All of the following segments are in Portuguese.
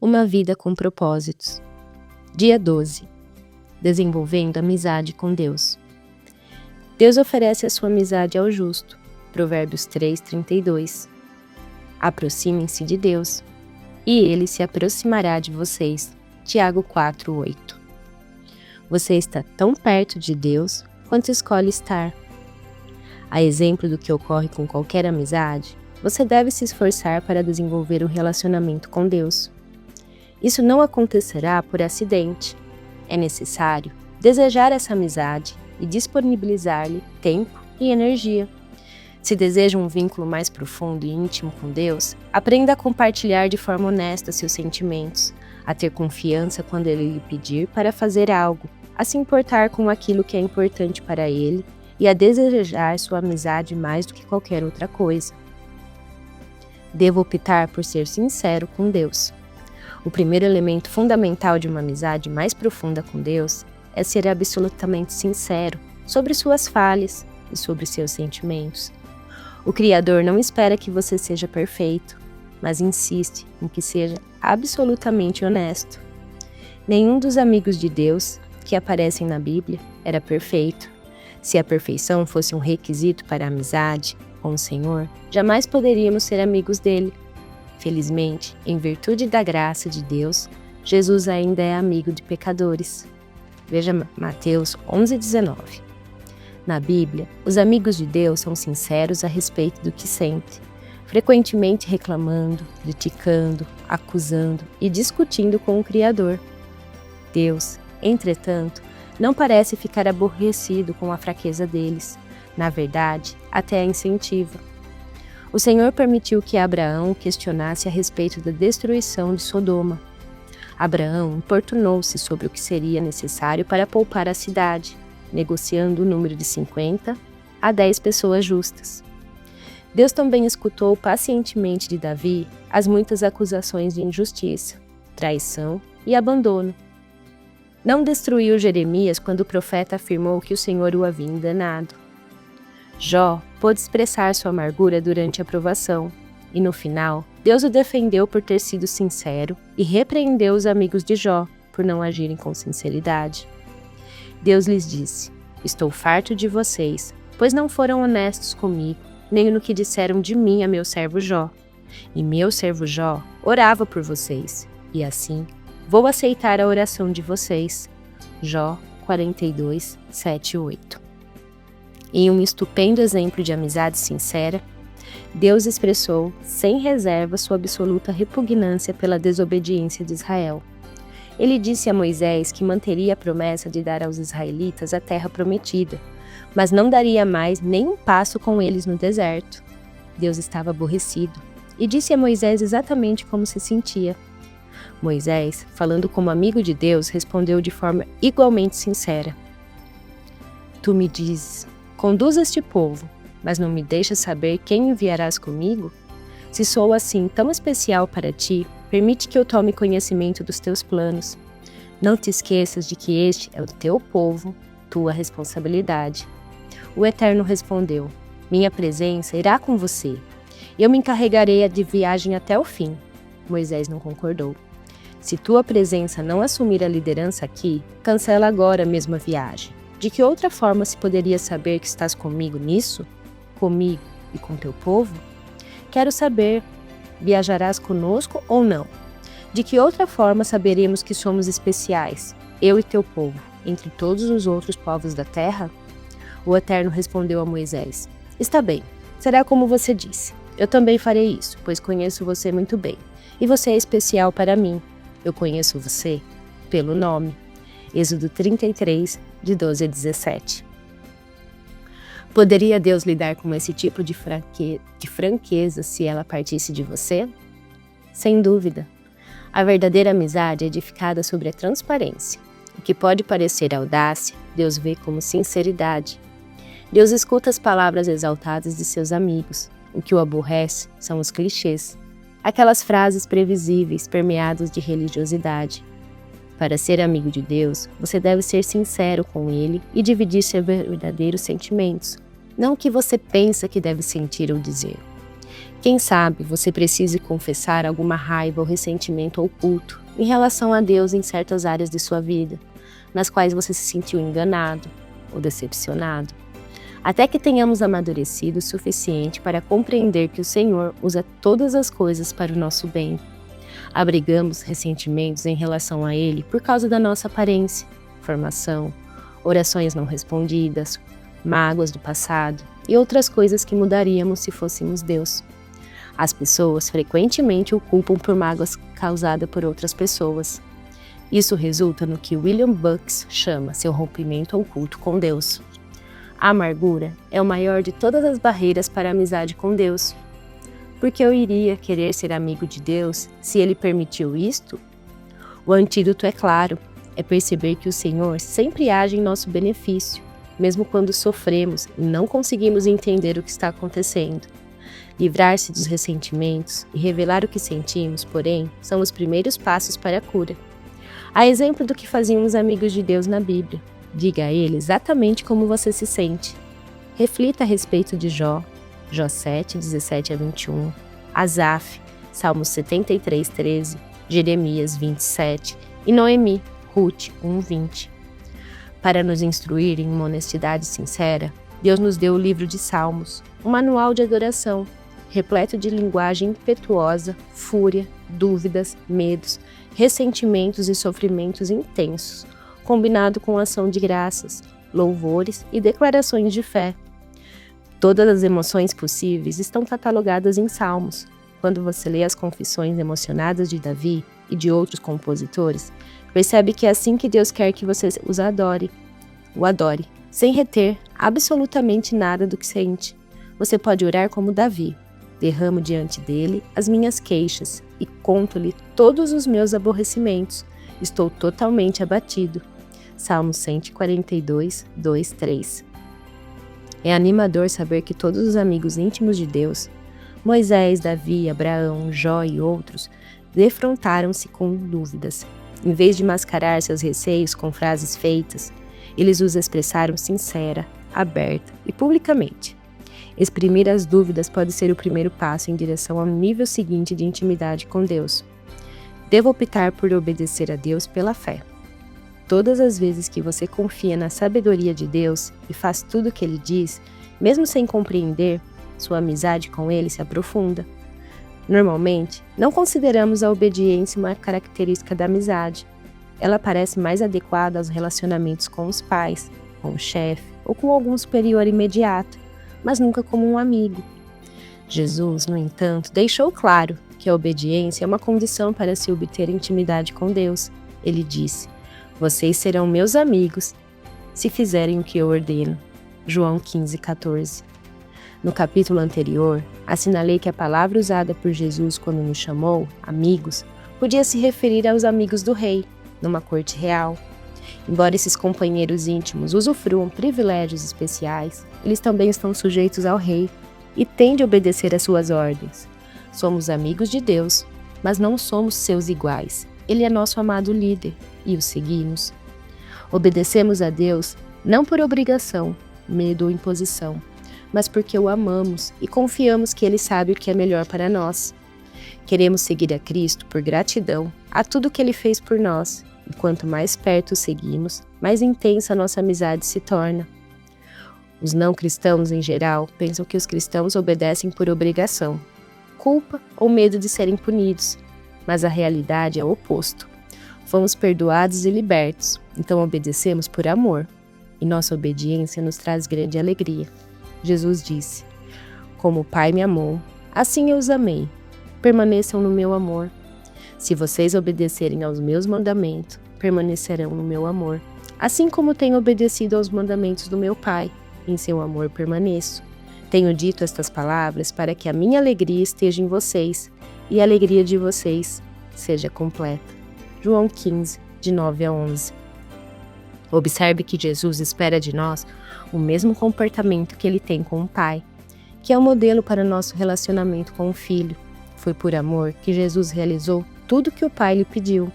Uma vida com propósitos. Dia 12. Desenvolvendo amizade com Deus. Deus oferece a sua amizade ao justo. Provérbios 3:32. Aproximem-se de Deus, e Ele se aproximará de vocês. Tiago 4:8. Você está tão perto de Deus quanto escolhe estar. A exemplo do que ocorre com qualquer amizade, você deve se esforçar para desenvolver um relacionamento com Deus. Isso não acontecerá por acidente. É necessário desejar essa amizade e disponibilizar-lhe tempo e energia. Se deseja um vínculo mais profundo e íntimo com Deus, aprenda a compartilhar de forma honesta seus sentimentos, a ter confiança quando Ele lhe pedir para fazer algo, a se importar com aquilo que é importante para Ele e a desejar sua amizade mais do que qualquer outra coisa. Devo optar por ser sincero com Deus. O primeiro elemento fundamental de uma amizade mais profunda com Deus é ser absolutamente sincero sobre suas falhas e sobre seus sentimentos. O Criador não espera que você seja perfeito, mas insiste em que seja absolutamente honesto. Nenhum dos amigos de Deus que aparecem na Bíblia era perfeito. Se a perfeição fosse um requisito para a amizade com o Senhor, jamais poderíamos ser amigos dele. Felizmente, em virtude da graça de Deus, Jesus ainda é amigo de pecadores. Veja Mateus 11:19. Na Bíblia, os amigos de Deus são sinceros a respeito do que sentem, frequentemente reclamando, criticando, acusando e discutindo com o Criador. Deus, entretanto, não parece ficar aborrecido com a fraqueza deles. Na verdade, até a incentiva. O Senhor permitiu que Abraão questionasse a respeito da destruição de Sodoma. Abraão importunou-se sobre o que seria necessário para poupar a cidade, negociando o número de 50 a 10 pessoas justas. Deus também escutou pacientemente de Davi as muitas acusações de injustiça, traição e abandono. Não destruiu Jeremias quando o profeta afirmou que o Senhor o havia enganado. Jó pôde expressar sua amargura durante a provação, e no final, Deus o defendeu por ter sido sincero e repreendeu os amigos de Jó por não agirem com sinceridade. Deus lhes disse: "Estou farto de vocês, pois não foram honestos comigo, nem no que disseram de mim a meu servo Jó. E meu servo Jó orava por vocês, e assim vou aceitar a oração de vocês." Jó 42, 7 e 8. Em um estupendo exemplo de amizade sincera, Deus expressou sem reserva sua absoluta repugnância pela desobediência de Israel. Ele disse a Moisés que manteria a promessa de dar aos israelitas a terra prometida, mas não daria mais nem um passo com eles no deserto. Deus estava aborrecido e disse a Moisés exatamente como se sentia. Moisés, falando como amigo de Deus, respondeu de forma igualmente sincera: "Tu me dizes: conduz este povo, mas não me deixas saber quem enviarás comigo? Se sou assim tão especial para ti, permite que eu tome conhecimento dos teus planos. Não te esqueças de que este é o teu povo, tua responsabilidade." O Eterno respondeu: "Minha presença irá com você. Eu me encarregarei de viagem até o fim." Moisés não concordou. "Se tua presença não assumir a liderança aqui, cancela agora mesmo a viagem. De que outra forma se poderia saber que estás comigo nisso? Comigo e com teu povo? Quero saber, viajarás conosco ou não? De que outra forma saberemos que somos especiais, eu e teu povo, entre todos os outros povos da terra?" O Eterno respondeu a Moisés: "Está bem, será como você disse. Eu também farei isso, pois conheço você muito bem. E você é especial para mim. Eu conheço você pelo nome." Êxodo 33, de 12 a 17. Poderia Deus lidar com esse tipo de franqueza se ela partisse de você? Sem dúvida. A verdadeira amizade é edificada sobre a transparência. O que pode parecer audácia, Deus vê como sinceridade. Deus escuta as palavras exaltadas de seus amigos. O que o aborrece são os clichês, aquelas frases previsíveis permeadas de religiosidade. Para ser amigo de Deus, você deve ser sincero com Ele e dividir seus verdadeiros sentimentos, não o que você pensa que deve sentir ou dizer. Quem sabe você precise confessar alguma raiva ou ressentimento oculto em relação a Deus em certas áreas de sua vida, nas quais você se sentiu enganado ou decepcionado, até que tenhamos amadurecido o suficiente para compreender que o Senhor usa todas as coisas para o nosso bem. Abrigamos ressentimentos em relação a Ele por causa da nossa aparência, formação, orações não respondidas, mágoas do passado e outras coisas que mudaríamos se fôssemos Deus. As pessoas frequentemente o culpam por mágoas causadas por outras pessoas. Isso resulta no que William Bucks chama seu rompimento oculto com Deus. A amargura é o maior de todas as barreiras para a amizade com Deus. Porque eu iria querer ser amigo de Deus se Ele permitiu isto? O antídoto é claro, é perceber que o Senhor sempre age em nosso benefício, mesmo quando sofremos e não conseguimos entender o que está acontecendo. Livrar-se dos ressentimentos e revelar o que sentimos, porém, são os primeiros passos para a cura. A exemplo do que faziam os amigos de Deus na Bíblia. Diga a Ele exatamente como você se sente. Reflita a respeito de Jó 7, 17 a 21, Asaf, Salmos 73, 13, Jeremias 27 e Noemi, Ruth 1, 20. Para nos instruir em uma honestidade sincera, Deus nos deu o livro de Salmos, um manual de adoração, repleto de linguagem impetuosa, fúria, dúvidas, medos, ressentimentos e sofrimentos intensos, combinado com ação de graças, louvores e declarações de fé. Todas as emoções possíveis estão catalogadas em Salmos. Quando você lê as confissões emocionadas de Davi e de outros compositores, percebe que é assim que Deus quer que você o adore, sem reter absolutamente nada do que sente. Você pode orar como Davi. Derramo diante dele as minhas queixas e conto-lhe todos os meus aborrecimentos. Estou totalmente abatido. Salmo 142, 2, 3. É animador saber que todos os amigos íntimos de Deus, Moisés, Davi, Abraão, Jó e outros, defrontaram-se com dúvidas. Em vez de mascarar seus receios com frases feitas, eles os expressaram sincera, aberta e publicamente. Exprimir as dúvidas pode ser o primeiro passo em direção ao nível seguinte de intimidade com Deus. Devo optar por obedecer a Deus pela fé. Todas as vezes que você confia na sabedoria de Deus e faz tudo o que Ele diz, mesmo sem compreender, sua amizade com Ele se aprofunda. Normalmente, não consideramos a obediência uma característica da amizade. Ela parece mais adequada aos relacionamentos com os pais, com o chefe ou com algum superior imediato, mas nunca como um amigo. Jesus, no entanto, deixou claro que a obediência é uma condição para se obter intimidade com Deus. Ele disse: "Vocês serão meus amigos se fizerem o que eu ordeno." João 15, 14. No capítulo anterior, assinalei que a palavra usada por Jesus quando nos chamou amigos podia se referir aos amigos do rei, numa corte real. Embora esses companheiros íntimos usufruam privilégios especiais, eles também estão sujeitos ao rei e têm de obedecer às suas ordens. Somos amigos de Deus, mas não somos seus iguais. Ele é nosso amado líder e o seguimos. Obedecemos a Deus não por obrigação, medo ou imposição, mas porque o amamos e confiamos que Ele sabe o que é melhor para nós. Queremos seguir a Cristo por gratidão a tudo que Ele fez por nós, e quanto mais perto o seguimos, mais intensa a nossa amizade se torna. Os não cristãos, em geral, pensam que os cristãos obedecem por obrigação, culpa ou medo de serem punidos, mas a realidade é o oposto. Fomos perdoados e libertos, então obedecemos por amor, e nossa obediência nos traz grande alegria. Jesus disse: "Como o Pai me amou, assim eu os amei. Permaneçam no meu amor. Se vocês obedecerem aos meus mandamentos, permanecerão no meu amor, assim como tenho obedecido aos mandamentos do meu Pai. Em seu amor permaneço. Tenho dito estas palavras para que a minha alegria esteja em vocês e a alegria de vocês seja completa." João 15, de 9 a 11. Observe que Jesus espera de nós o mesmo comportamento que Ele tem com o Pai, que é o modelo para nosso relacionamento com o Filho. Foi por amor que Jesus realizou tudo que o Pai lhe pediu.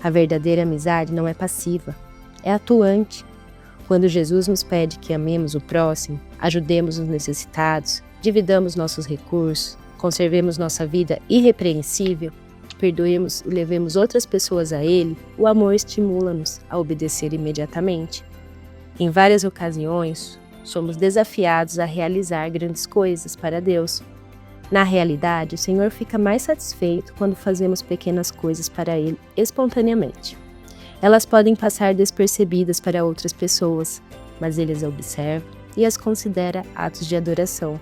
A verdadeira amizade não é passiva, é atuante. Quando Jesus nos pede que amemos o próximo, ajudemos os necessitados, dividamos nossos recursos, conservemos nossa vida irrepreensível, perdoemos e levemos outras pessoas a Ele, o amor estimula-nos a obedecer imediatamente. Em várias ocasiões, somos desafiados a realizar grandes coisas para Deus. Na realidade, o Senhor fica mais satisfeito quando fazemos pequenas coisas para Ele espontaneamente. Elas podem passar despercebidas para outras pessoas, mas Ele as observa e as considera atos de adoração.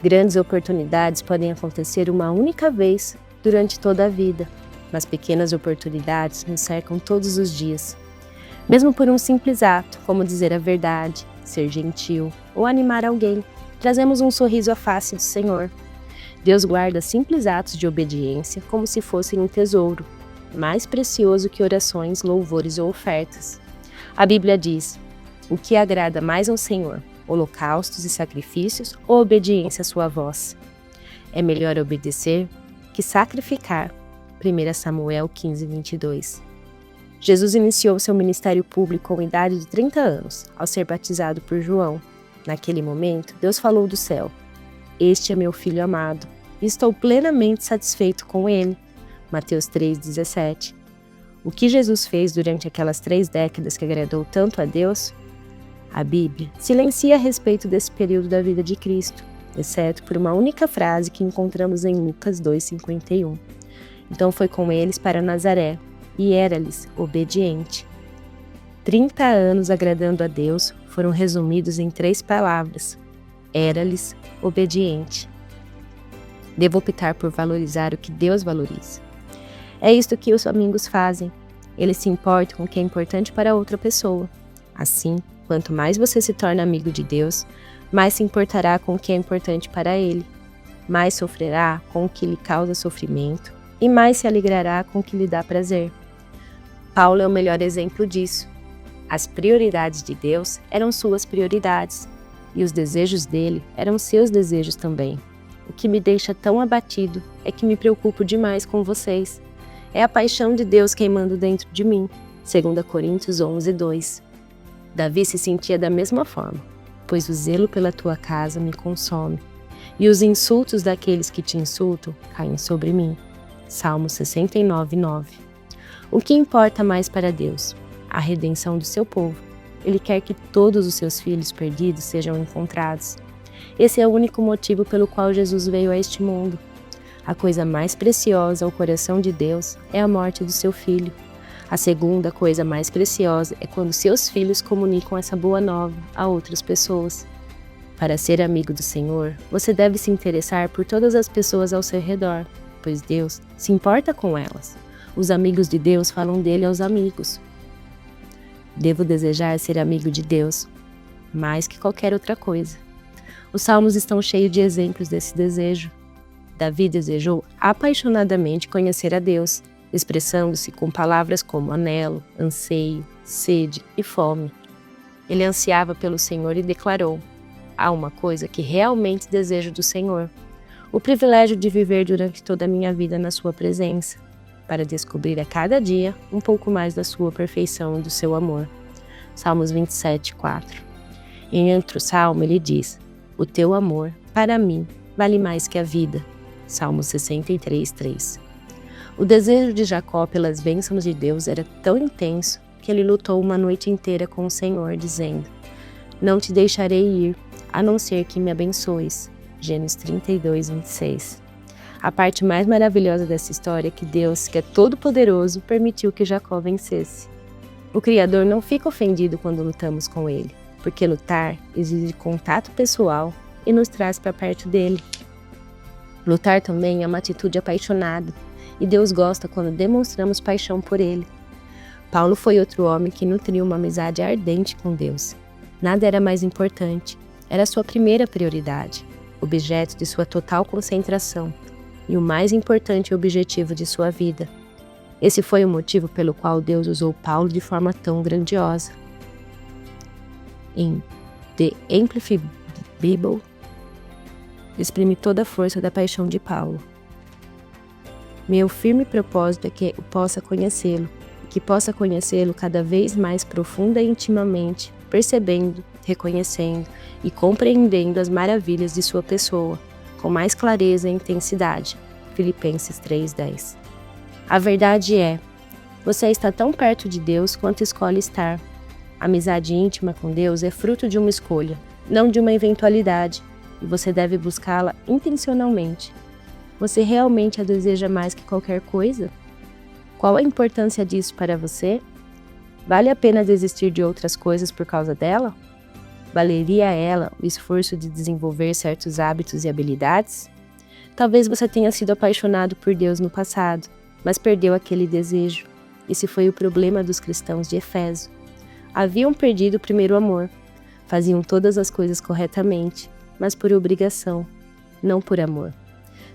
Grandes oportunidades podem acontecer uma única vez durante toda a vida, mas pequenas oportunidades nos cercam todos os dias. Mesmo por um simples ato, como dizer a verdade, ser gentil ou animar alguém, trazemos um sorriso à face do Senhor. Deus guarda simples atos de obediência como se fossem um tesouro, mais precioso que orações, louvores ou ofertas. A Bíblia diz: o que agrada mais ao Senhor, holocaustos e sacrifícios ou obediência à sua voz? É melhor obedecer que sacrificar. 1 Samuel 15, 22. Jesus iniciou seu ministério público com idade de 30 anos, ao ser batizado por João. Naquele momento, Deus falou do céu: este é meu filho amado, e estou plenamente satisfeito com ele. Mateus 3,17. O que Jesus fez durante aquelas 3 décadas que agradou tanto a Deus? A Bíblia silencia a respeito desse período da vida de Cristo, exceto por uma única frase que encontramos em Lucas 2,51. Então foi com eles para Nazaré, e era-lhes obediente. 30 anos agradando a Deus foram resumidos em 3 palavras: era-lhes obediente. Devo optar por valorizar o que Deus valoriza. É isto que os amigos fazem. Eles se importam com o que é importante para outra pessoa. Assim, quanto mais você se torna amigo de Deus, mais se importará com o que é importante para Ele, mais sofrerá com o que lhe causa sofrimento e mais se alegrará com o que lhe dá prazer. Paulo é o melhor exemplo disso. As prioridades de Deus eram suas prioridades, e os desejos dele eram seus desejos também. O que me deixa tão abatido é que me preocupo demais com vocês. É a paixão de Deus queimando dentro de mim. 2 Coríntios 11, 2. Davi se sentia da mesma forma, pois o zelo pela tua casa me consome, e os insultos daqueles que te insultam caem sobre mim. Salmo 69, 9. O que importa mais para Deus? A redenção do seu povo. Ele quer que todos os seus filhos perdidos sejam encontrados. Esse é o único motivo pelo qual Jesus veio a este mundo. A coisa mais preciosa ao coração de Deus é a morte do seu filho. A segunda coisa mais preciosa é quando seus filhos comunicam essa boa nova a outras pessoas. Para ser amigo do Senhor, você deve se interessar por todas as pessoas ao seu redor, pois Deus se importa com elas. Os amigos de Deus falam dele aos amigos. Devo desejar ser amigo de Deus, mais que qualquer outra coisa. Os salmos estão cheios de exemplos desse desejo. Davi desejou apaixonadamente conhecer a Deus, expressando-se com palavras como anelo, anseio, sede e fome. Ele ansiava pelo Senhor e declarou: há uma coisa que realmente desejo do Senhor, o privilégio de viver durante toda a minha vida na sua presença, para descobrir a cada dia um pouco mais da sua perfeição e do seu amor. Salmos 27, 4. Em outro salmo ele diz: o teu amor, para mim, vale mais que a vida. Salmos 63, 3. O desejo de Jacó pelas bênçãos de Deus era tão intenso que ele lutou uma noite inteira com o Senhor, dizendo: não te deixarei ir, a não ser que me abençoes. Gênesis 32, 26. A parte mais maravilhosa dessa história é que Deus, que é todo-poderoso, permitiu que Jacó vencesse. O Criador não fica ofendido quando lutamos com Ele, porque lutar exige contato pessoal e nos traz para perto dele. Lutar também é uma atitude apaixonada, e Deus gosta quando demonstramos paixão por Ele. Paulo foi outro homem que nutriu uma amizade ardente com Deus. Nada era mais importante, era sua primeira prioridade, objeto de sua total concentração, e o mais importante objetivo de sua vida. Esse foi o motivo pelo qual Deus usou Paulo de forma tão grandiosa. Em The Amplified Bible, exprime toda a força da paixão de Paulo. Meu firme propósito é que eu possa conhecê-lo, que possa conhecê-lo cada vez mais profunda e intimamente, percebendo, reconhecendo e compreendendo as maravilhas de sua pessoa, com mais clareza e intensidade. Filipenses 3:10. A verdade é, você está tão perto de Deus quanto escolhe estar. A amizade íntima com Deus é fruto de uma escolha, não de uma eventualidade, e você deve buscá-la intencionalmente. Você realmente a deseja mais que qualquer coisa? Qual a importância disso para você? Vale a pena desistir de outras coisas por causa dela? Valeria a ela o esforço de desenvolver certos hábitos e habilidades? Talvez você tenha sido apaixonado por Deus no passado, mas perdeu aquele desejo. Esse foi o problema dos cristãos de Éfeso. Haviam perdido o primeiro amor. Faziam todas as coisas corretamente, mas por obrigação, não por amor.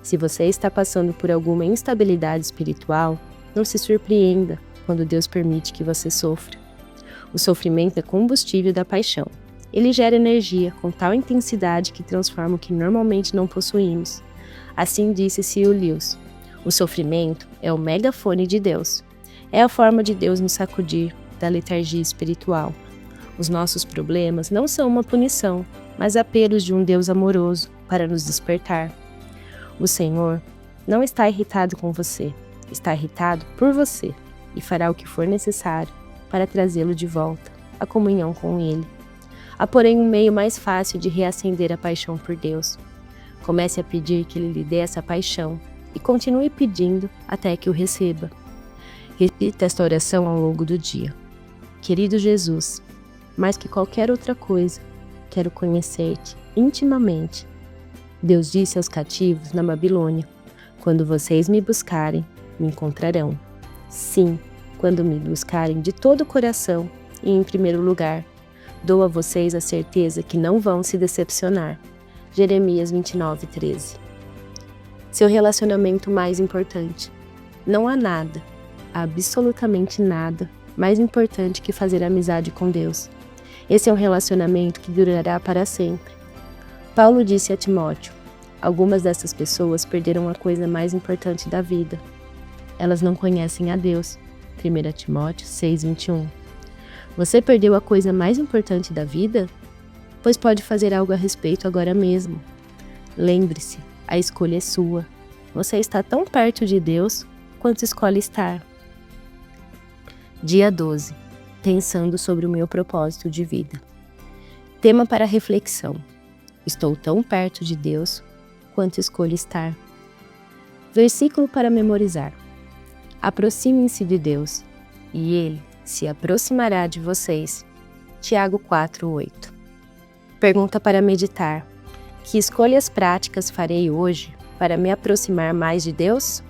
Se você está passando por alguma instabilidade espiritual, não se surpreenda quando Deus permite que você sofra. O sofrimento é combustível da paixão. Ele gera energia com tal intensidade que transforma o que normalmente não possuímos. Assim disse C.S. Lewis: o sofrimento é o megafone de Deus. É a forma de Deus nos sacudir da letargia espiritual. Os nossos problemas não são uma punição, mas apelos de um Deus amoroso para nos despertar. O Senhor não está irritado com você, está irritado por você e fará o que for necessário para trazê-lo de volta à comunhão com Ele. Há, porém, um meio mais fácil de reacender a paixão por Deus. Comece a pedir que Ele lhe dê essa paixão e continue pedindo até que o receba. Repita esta oração ao longo do dia. Querido Jesus, mais que qualquer outra coisa, quero conhecer-te intimamente. Deus disse aos cativos na Babilônia: quando vocês me buscarem, me encontrarão. Sim, quando me buscarem de todo o coração e em primeiro lugar. Dou a vocês a certeza que não vão se decepcionar. Jeremias 29:13. Seu relacionamento mais importante. Não há nada, absolutamente nada, mais importante que fazer amizade com Deus. Esse é um relacionamento que durará para sempre. Paulo disse a Timóteo: algumas dessas pessoas perderam a coisa mais importante da vida. Elas não conhecem a Deus. 1 Timóteo 6:21. Você perdeu a coisa mais importante da vida? Pois pode fazer algo a respeito agora mesmo. Lembre-se, a escolha é sua. Você está tão perto de Deus quanto escolhe estar. Dia 12. Pensando sobre o meu propósito de vida. Tema para reflexão. Estou tão perto de Deus quanto escolho estar. Versículo para memorizar. Aproximem-se de Deus, e Ele se aproximará de vocês. Tiago 4:8. Pergunta para meditar. Que escolhas práticas farei hoje para me aproximar mais de Deus?